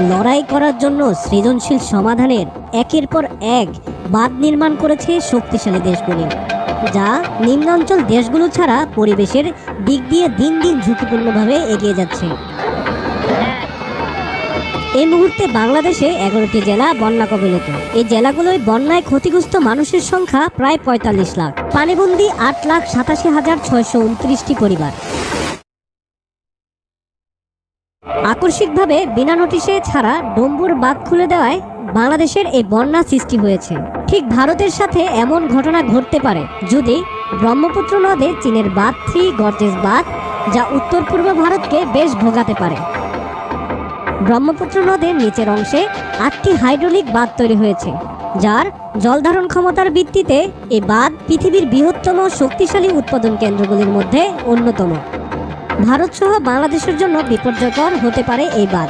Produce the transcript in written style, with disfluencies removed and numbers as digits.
লড়াই করার জন্য সৃজনশীল সমাধানের একের পর এক বাঁধ নির্মাণ করেছে শক্তিশালী দেশগুলি, যা নিম্নাঞ্চল দেশগুলো ছাড়া পরিবেশের দিক দিয়ে দিন দিন ঝুঁকিপূর্ণভাবে এগিয়ে যাচ্ছে। এই মুহূর্তে বাংলাদেশে 11টি জেলা বন্যা কবলিত। এই জেলাগুলোয় বন্যায় ক্ষতিগ্রস্ত মানুষের সংখ্যা প্রায় 45 লাখ, পানিবন্দী 8,87,629টি পরিবার। আকস্মিকভাবে বিনা নোটিশে ছাড়া ডম্বুর বাঁধ খুলে দেওয়ায় বাংলাদেশের এই বন্যা সৃষ্টি হয়েছে। ঠিক ভারতের সাথে এমন ঘটনা ঘটতে পারে যদি ব্রহ্মপুত্র নদে চীনের বাঁধ 3 গর্জেস বাঁধ, যা উত্তর পূর্ব ভারতকে বেশ ভোগাতে পারে। ব্রহ্মপুত্র নদের নিচের অংশে 8টি হাইড্রোলিক বাঁধ তৈরি হয়েছে, যার জলধারণ ক্ষমতার ভিত্তিতে এই বাঁধ পৃথিবীর বৃহত্তম শক্তিশালী উৎপাদন কেন্দ্রগুলির মধ্যে অন্যতম। ভারত সহ বাংলাদেশের জন্য বিপর্যয়কর হতে পারে এই বাঁধ।